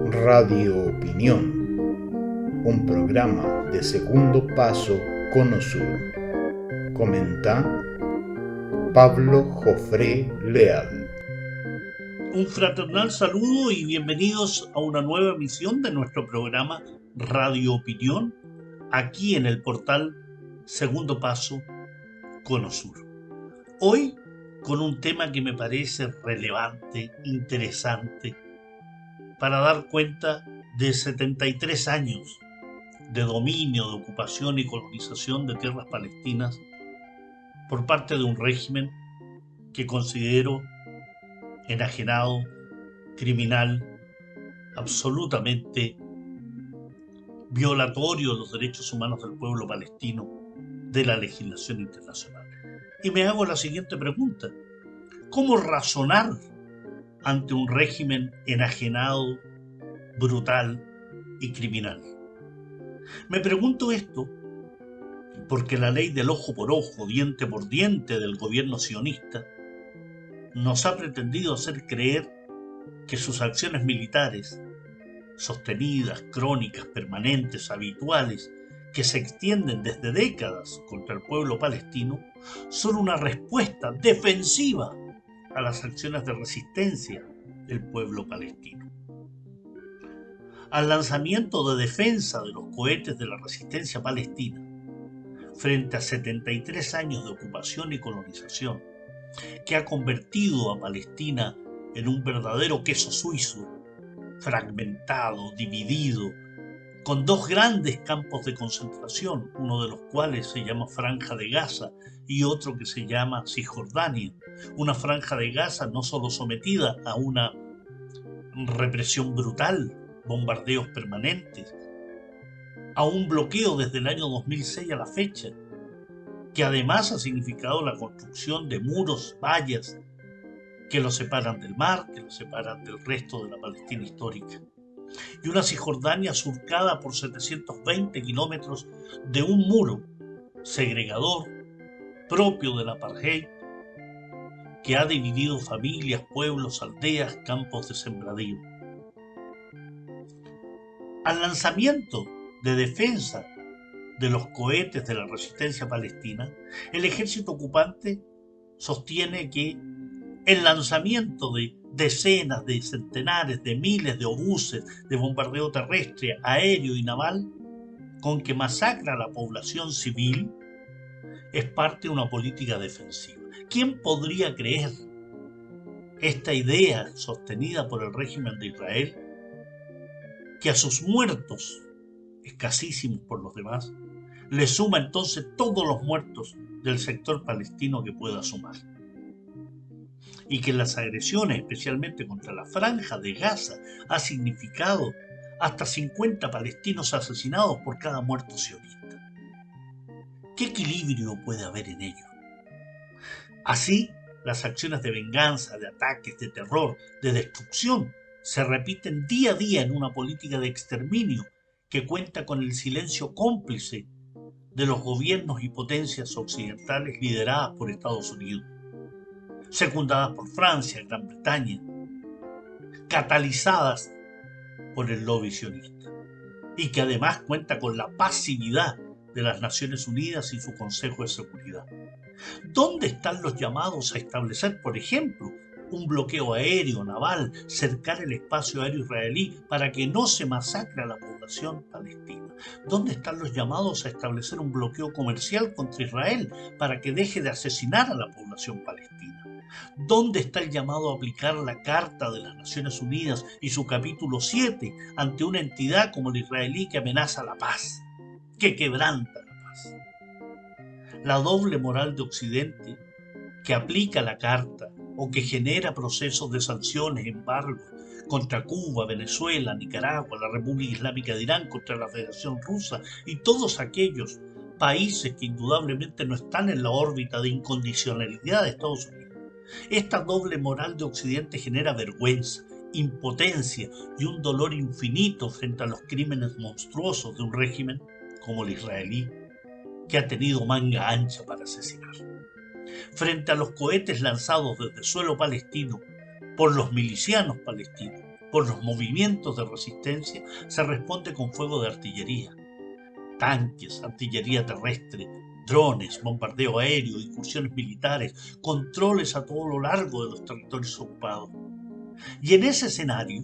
Radio Opinión, un programa de Segundo Paso Cono Sur. Comenta Pablo Jofré Leal. Un fraternal saludo y bienvenidos a una nueva emisión de nuestro programa Radio Opinión, aquí en el portal Segundo Paso Cono Sur. Hoy con un tema que me parece relevante, interesante, para dar cuenta de 73 años de dominio, de ocupación y colonización de tierras palestinas por parte de un régimen que considero enajenado, criminal, absolutamente violatorio de los derechos humanos del pueblo palestino, de la legislación internacional. Y me hago la siguiente pregunta: ¿cómo razonar ante un régimen enajenado, brutal y criminal? Me pregunto esto porque la ley del ojo por ojo, diente por diente del gobierno sionista nos ha pretendido hacer creer que sus acciones militares, sostenidas, crónicas, permanentes, habituales, que se extienden desde décadas contra el pueblo palestino, son una respuesta defensiva a las acciones de resistencia del pueblo palestino. Al lanzamiento de defensa de los cohetes de la resistencia palestina, frente a 73 años de ocupación y colonización, que ha convertido a Palestina en un verdadero queso suizo, fragmentado, dividido, con dos grandes campos de concentración, uno de los cuales se llama Franja de Gaza y otro que se llama Cisjordania. Una Franja de Gaza no solo sometida a una represión brutal, bombardeos permanentes, a un bloqueo desde el año 2006 a la fecha, que además ha significado la construcción de muros, vallas, que los separan del mar, que los separan del resto de la Palestina histórica. Y una Cisjordania surcada por 720 kilómetros de un muro segregador propio del apartheid, que ha dividido familias, pueblos, aldeas, campos de sembradío. Al lanzamiento de defensa de los cohetes de la resistencia palestina, el ejército ocupante sostiene que el lanzamiento de decenas, de centenares, de miles de obuses de bombardeo terrestre, aéreo y naval, con que masacra a la población civil, es parte de una política defensiva. ¿Quién podría creer esta idea sostenida por el régimen de Israel, que a sus muertos, escasísimos por los demás, le suma entonces todos los muertos del sector palestino que pueda sumar? Y que las agresiones, especialmente contra la Franja de Gaza, ha significado hasta 50 palestinos asesinados por cada muerto sionista. ¿Qué equilibrio puede haber en ello? Así, las acciones de venganza, de ataques, de terror, de destrucción, se repiten día a día en una política de exterminio que cuenta con el silencio cómplice de los gobiernos y potencias occidentales lideradas por Estados Unidos, secundadas por Francia, Gran Bretaña, catalizadas por el lobby sionista, y que además cuenta con la pasividad de las Naciones Unidas y su Consejo de Seguridad. ¿Dónde están los llamados a establecer, por ejemplo, un bloqueo aéreo, naval, cercar el espacio aéreo israelí para que no se masacre a la población palestina? ¿Dónde están los llamados a establecer un bloqueo comercial contra Israel para que deje de asesinar a la población palestina? ¿Dónde está el llamado a aplicar la Carta de las Naciones Unidas y su capítulo 7 ante una entidad como el israelí que amenaza la paz, que quebranta la paz? La doble moral de Occidente, que aplica la Carta o que genera procesos de sanciones, embargos contra Cuba, Venezuela, Nicaragua, la República Islámica de Irán, contra la Federación Rusa y todos aquellos países que indudablemente no están en la órbita de incondicionalidad de Estados Unidos. Esta doble moral de Occidente genera vergüenza, impotencia y un dolor infinito frente a los crímenes monstruosos de un régimen como el israelí, que ha tenido manga ancha para asesinar. Frente a los cohetes lanzados desde suelo palestino por los milicianos palestinos, por los movimientos de resistencia, se responde con fuego de artillería, tanques, artillería terrestre, drones, bombardeo aéreo, incursiones militares, controles a todo lo largo de los territorios ocupados. Y en ese escenario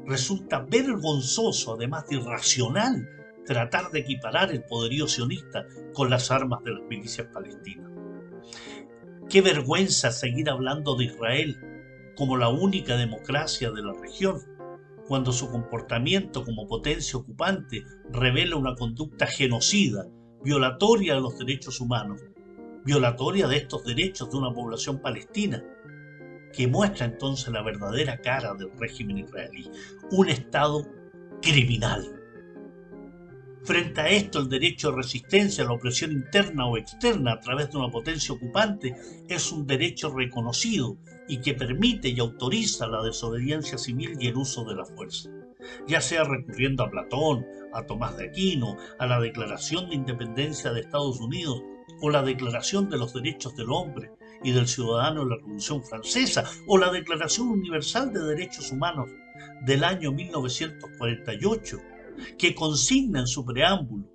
resulta vergonzoso, además de irracional, tratar de equiparar el poderío sionista con las armas de las milicias palestinas. Qué vergüenza seguir hablando de Israel como la única democracia de la región, cuando su comportamiento como potencia ocupante revela una conducta genocida, violatoria de los derechos humanos, violatoria de estos derechos de una población palestina, que muestra entonces la verdadera cara del régimen israelí, un Estado criminal. Frente a esto, el derecho de resistencia a la opresión interna o externa a través de una potencia ocupante es un derecho reconocido y que permite y autoriza la desobediencia civil y el uso de la fuerza, ya sea recurriendo a Platón, a Tomás de Aquino, a la Declaración de Independencia de Estados Unidos o la Declaración de los Derechos del Hombre y del Ciudadano en la Revolución Francesa o la Declaración Universal de Derechos Humanos del año 1948, que consigna en su preámbulo,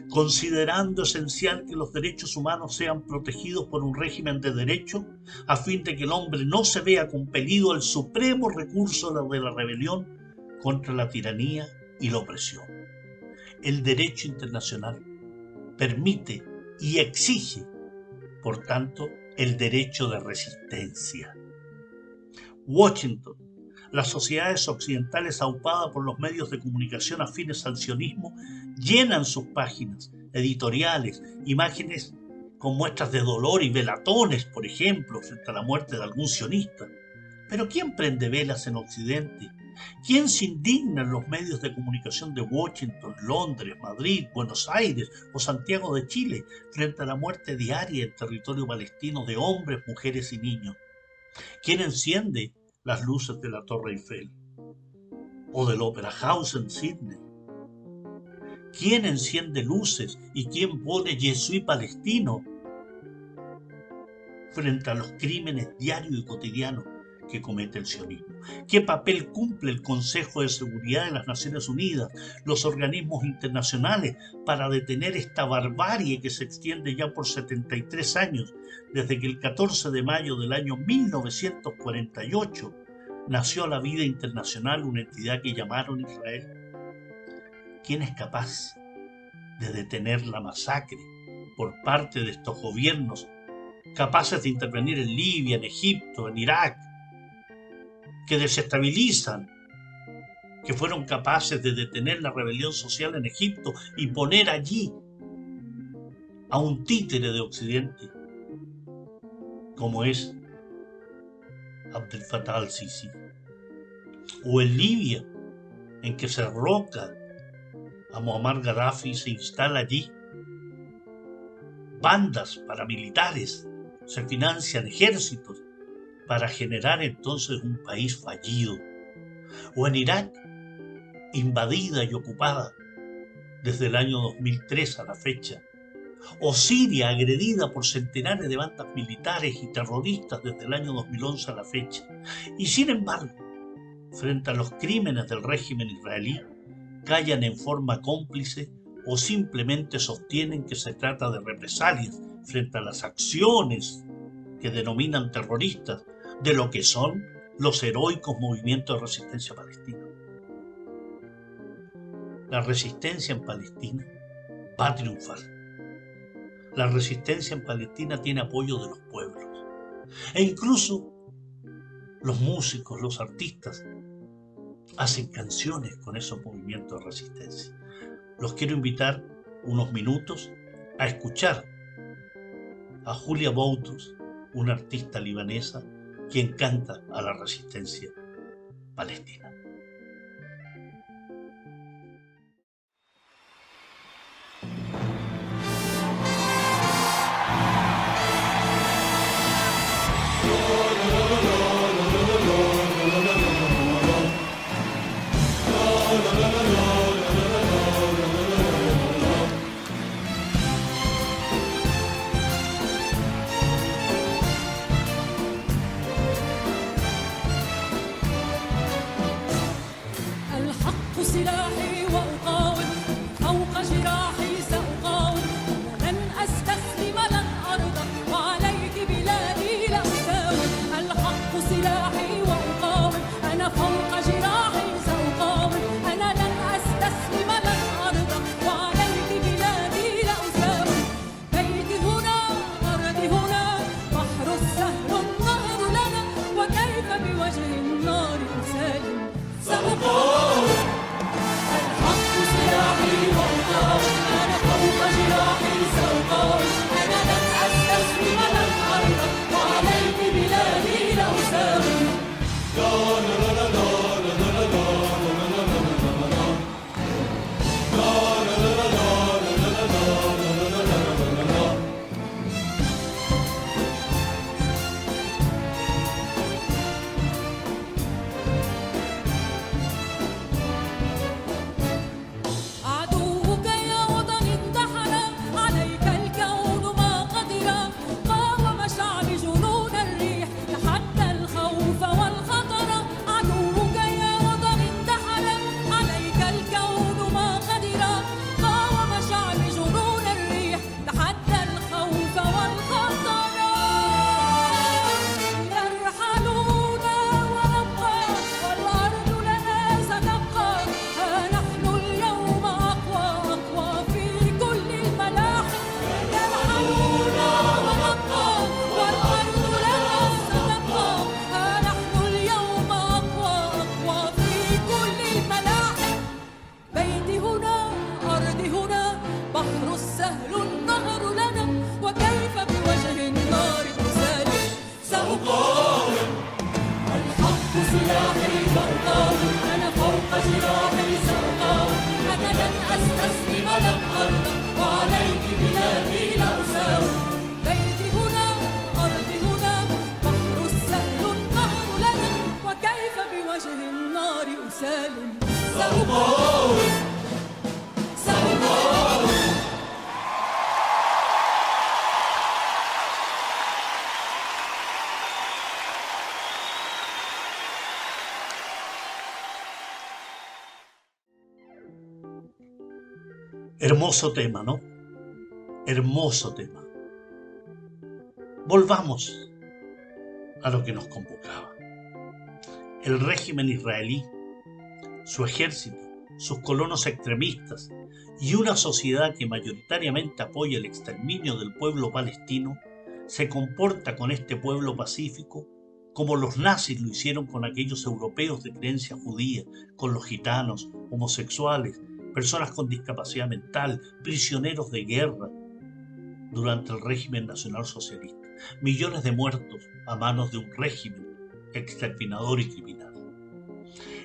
considerando esencial que los derechos humanos sean protegidos por un régimen de derecho, a fin de que el hombre no se vea compelido al supremo recurso de la rebelión contra la tiranía y la opresión. El derecho internacional permite y exige, por tanto, el derecho de resistencia. Washington. Las sociedades occidentales aupadas por los medios de comunicación afines al sionismo llenan sus páginas, editoriales, imágenes con muestras de dolor y velatones, por ejemplo, frente a la muerte de algún sionista. Pero ¿quién prende velas en Occidente? ¿Quién se indigna en los medios de comunicación de Washington, Londres, Madrid, Buenos Aires o Santiago de Chile frente a la muerte diaria en territorio palestino de hombres, mujeres y niños? ¿Quién enciende las luces de la Torre Eiffel o del Opera House en Sydney? ¿Quién enciende luces y quién pone Yeshuí palestino frente a los crímenes diarios y cotidianos que comete el sionismo? ¿Qué papel cumple el Consejo de Seguridad de las Naciones Unidas, los organismos internacionales, para detener esta barbarie que se extiende ya por 73 años, desde que el 14 de mayo del año 1948 nació a la vida internacional una entidad que llamaron Israel? ¿Quién es capaz de detener la masacre por parte de estos gobiernos capaces de intervenir en Libia, en Egipto, en Irak, que desestabilizan, que fueron capaces de detener la rebelión social en Egipto y poner allí a un títere de Occidente, como es Abdel Fattah al-Sisi? O en Libia, en que se derroca a Muammar Gaddafi y se instala allí bandas paramilitares, se financian ejércitos para generar entonces un país fallido. O en Irak, invadida y ocupada desde el año 2003 a la fecha. O Siria, agredida por centenares de bandas militares y terroristas desde el año 2011 a la fecha. Y sin embargo, frente a los crímenes del régimen israelí, callan en forma cómplice o simplemente sostienen que se trata de represalias frente a las acciones que denominan terroristas de lo que son los heroicos movimientos de resistencia palestina. La resistencia en Palestina va a triunfar. La resistencia en Palestina tiene apoyo de los pueblos. E incluso los músicos, los artistas, hacen canciones con esos movimientos de resistencia. Los quiero invitar unos minutos a escuchar a Julia Boutos, una artista libanesa quien canta a la resistencia palestina. سلاحي وأقاوم فوق جراحي سأقاوم لن أستسلم لن أرضى وعليك بلادي لا أساوم الحق سلاحي وأقاوم أنا فوق جراحي سأقاوم أنا لن أستسلم لن أرضى وعليك بلادي لا أساوم بيتي هنا أرضي هنا بحر السهل النهر لنا وكيف بوجه النار أسالم سأقاوم الحق سلاحي وأقاوم أنا فوق جراحي سأقاوم أنا لن أستسلم لن أرضى وعليك بلادي لا أساوم عدوك يا وطن انتحر عليك الكون ما قدر قاوم شعب جنون الريح تحدى الخوف والخطر عدوك يا وطن انتحر عليك الكون ما قدر قاوم شعب جنون الريح تحدى الخوف والخطر يرحلون ونبقى والأرض لنا ستبقى نحن اليوم أقوى في كل الملاحم يرحلون ونبقى والأرض لنا ستبقى نحن اليوم أقوى في كل الملاحم بيتي هنا أرضي هنا بحر السهل النهر لنا وكيف بوجه النار أسالم سأقاوم الحق سلاحي وأقاوم أنا فوق جراحي سأقاوم أنا لن أستسلم لن أرضى وعليك بلادي لا أساوم بيتي هنا أرضي هنا بحر السهل النهر لنا وكيف بوجه النار أسالم سأقاوم سأقاوم Hermoso tema, ¿no? Hermoso tema. Volvamos a lo que nos convocaba. El régimen israelí, su ejército, sus colonos extremistas y una sociedad que mayoritariamente apoya el exterminio del pueblo palestino, se comporta con este pueblo pacífico como los nazis lo hicieron con aquellos europeos de creencia judía, con los gitanos, homosexuales, personas con discapacidad mental, prisioneros de guerra durante el régimen nacionalsocialista. Millones de muertos a manos de un régimen exterminador y criminal.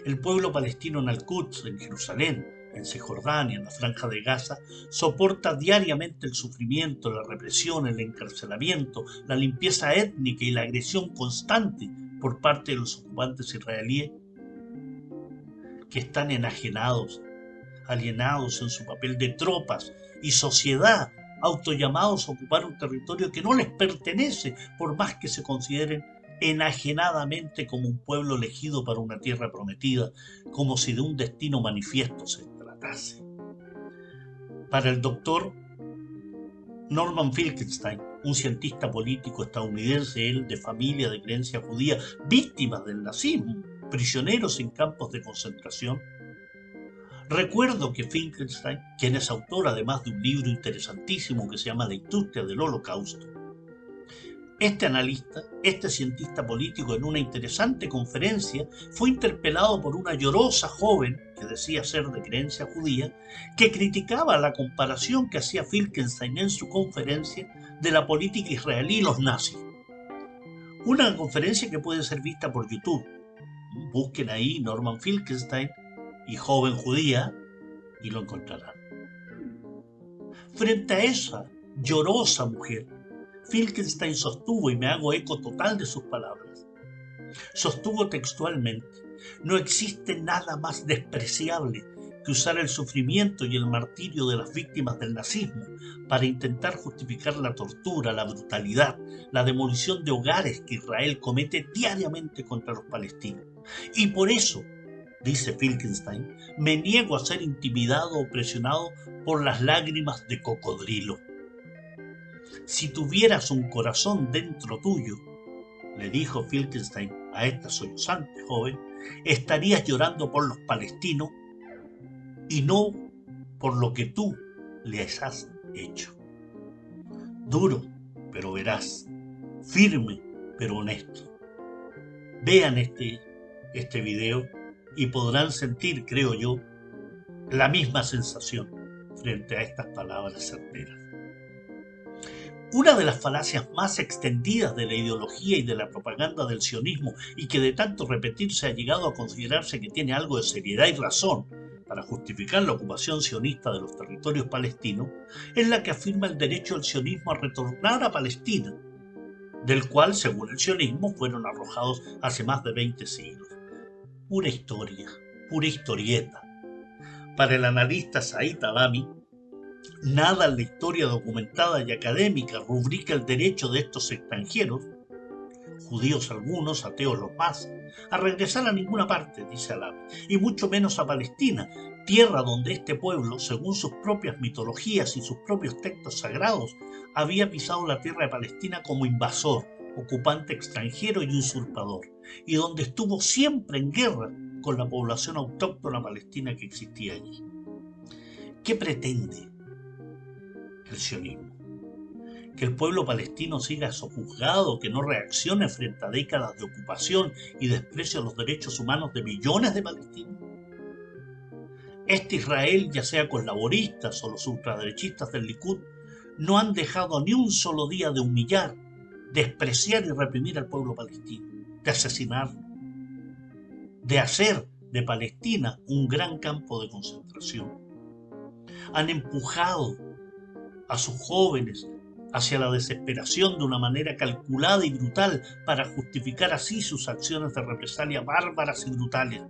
El pueblo palestino en Al-Quds, en Jerusalén, en Cisjordania, en la Franja de Gaza, soporta diariamente el sufrimiento, la represión, el encarcelamiento, la limpieza étnica y la agresión constante por parte de los ocupantes israelíes que están enajenados, alienados en su papel de tropas y sociedad, autollamados a ocupar un territorio que no les pertenece, por más que se consideren enajenadamente como un pueblo elegido para una tierra prometida, como si de un destino manifiesto se tratase. Para el doctor Norman Finkelstein, un cientista político estadounidense, él de familia de creencia judía, víctimas del nazismo, prisioneros en campos de concentración, recuerdo que Finkelstein, quien es autor además de un libro interesantísimo que se llama La industria del Holocausto, este analista, este cientista político, en una interesante conferencia, fue interpelado por una llorosa joven que decía ser de creencia judía, que criticaba la comparación que hacía Finkelstein en su conferencia de la política israelí y los nazis. Una conferencia que puede ser vista por YouTube. Busquen ahí Norman Finkelstein y joven judía y lo encontrarán. Frente a esa llorosa mujer, Finkelstein sostuvo, y me hago eco total de sus palabras, sostuvo textualmente: no existe nada más despreciable que usar el sufrimiento y el martirio de las víctimas del nazismo para intentar justificar la tortura, la brutalidad, la demolición de hogares que Israel comete diariamente contra los palestinos. Y por eso dice Wittgenstein, me niego a ser intimidado o presionado por las lágrimas de cocodrilo. Si tuvieras un corazón dentro tuyo, le dijo Wittgenstein a esta sollozante joven, estarías llorando por los palestinos y no por lo que tú les has hecho. Duro, pero veraz. Firme, pero honesto. Vean este video y podrán sentir, creo yo, la misma sensación frente a estas palabras certeras. Una de las falacias más extendidas de la ideología y de la propaganda del sionismo, y que de tanto repetirse ha llegado a considerarse que tiene algo de seriedad y razón para justificar la ocupación sionista de los territorios palestinos, es la que afirma el derecho del sionismo a retornar a Palestina, del cual, según el sionismo, fueron arrojados hace más de 20 siglos. Pura historia, pura historieta. Para el analista Said Adami, nada en la historia documentada y académica rubrica el derecho de estos extranjeros, judíos algunos, ateos los más, a regresar a ninguna parte, dice Adami, y mucho menos a Palestina, tierra donde este pueblo, según sus propias mitologías y sus propios textos sagrados, había pisado la tierra de Palestina como invasor, ocupante extranjero y usurpador, y donde estuvo siempre en guerra con la población autóctona palestina que existía allí. ¿Qué pretende el sionismo? ¿Que el pueblo palestino siga sojuzgado, que no reaccione frente a décadas de ocupación y desprecio a los derechos humanos de millones de palestinos? Este Israel, ya sea con laboristas o los ultraderechistas del Likud, no han dejado ni un solo día de humillar, despreciar y reprimir al pueblo palestino, de asesinarlo, de hacer de Palestina un gran campo de concentración. Han empujado a sus jóvenes hacia la desesperación de una manera calculada y brutal para justificar así sus acciones de represalia bárbaras y brutales,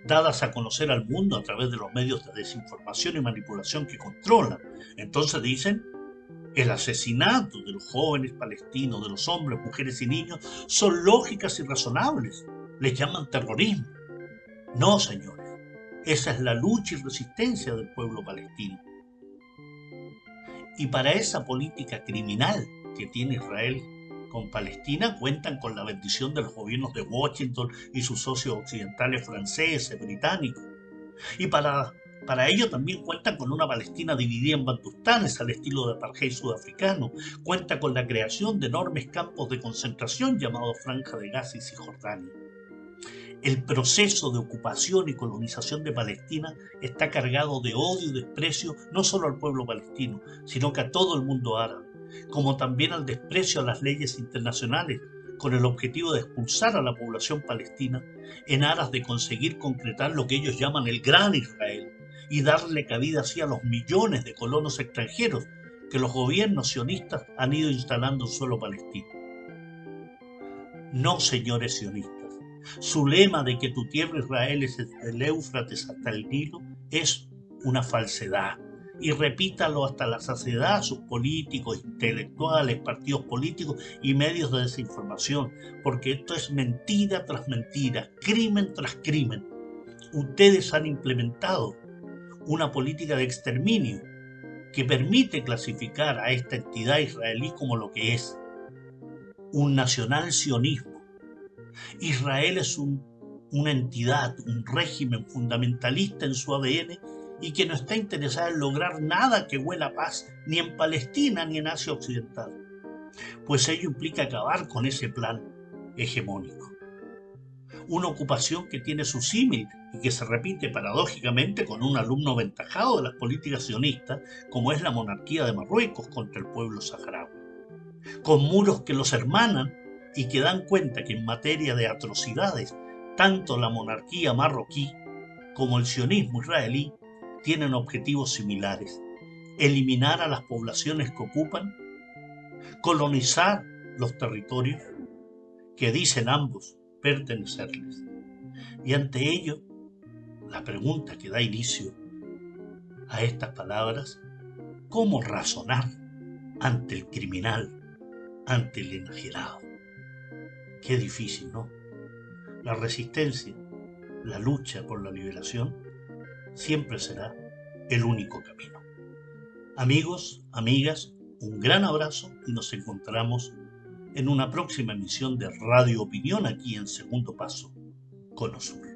dadas a conocer al mundo a través de los medios de desinformación y manipulación que controlan. Entonces dicen, el asesinato de los jóvenes palestinos, de los hombres, mujeres y niños, son lógicas y razonables. Les llaman terrorismo. No, señores. Esa es la lucha y resistencia del pueblo palestino. Y para esa política criminal que tiene Israel con Palestina, cuentan con la bendición de los gobiernos de Washington y sus socios occidentales franceses, británicos. Y para ello también cuentan con una Palestina dividida en bantustanes al estilo de apartheid sudafricano. Cuenta con la creación de enormes campos de concentración llamados Franja de Gaza y Cisjordania. El proceso de ocupación y colonización de Palestina está cargado de odio y desprecio no solo al pueblo palestino, sino que a todo el mundo árabe, como también al desprecio a las leyes internacionales, con el objetivo de expulsar a la población palestina en aras de conseguir concretar lo que ellos llaman el Gran Israel y darle cabida así a los millones de colonos extranjeros que los gobiernos sionistas han ido instalando en suelo palestino. No, señores sionistas. Su lema de que tu tierra Israel es desde el Éufrates hasta el Nilo es una falsedad. Y repítalo hasta la saciedad a sus políticos, intelectuales, partidos políticos y medios de desinformación, porque esto es mentira tras mentira, crimen tras crimen. Ustedes han implementado una política de exterminio que permite clasificar a esta entidad israelí como lo que es, un nacional sionismo. Israel es una entidad, un régimen fundamentalista en su ADN y que no está interesada en lograr nada que huela a paz, ni en Palestina ni en Asia Occidental, pues ello implica acabar con ese plan hegemónico. Una ocupación que tiene su símil y que se repite paradójicamente con un alumno aventajado de las políticas sionistas, como es la monarquía de Marruecos contra el pueblo saharaui, con muros que los hermanan y que dan cuenta que en materia de atrocidades, tanto la monarquía marroquí como el sionismo israelí tienen objetivos similares: eliminar a las poblaciones que ocupan, colonizar los territorios que dicen ambos pertenecerles. Y ante ello, la pregunta que da inicio a estas palabras: ¿cómo razonar ante el criminal, ante el enajenado? Qué difícil, ¿no? la resistencia, la lucha por la liberación, siempre será el único camino. Amigos, amigas, un gran abrazo y nos encontramos en una próxima emisión de Radio Opinión aquí en Segundo Paso con Osur.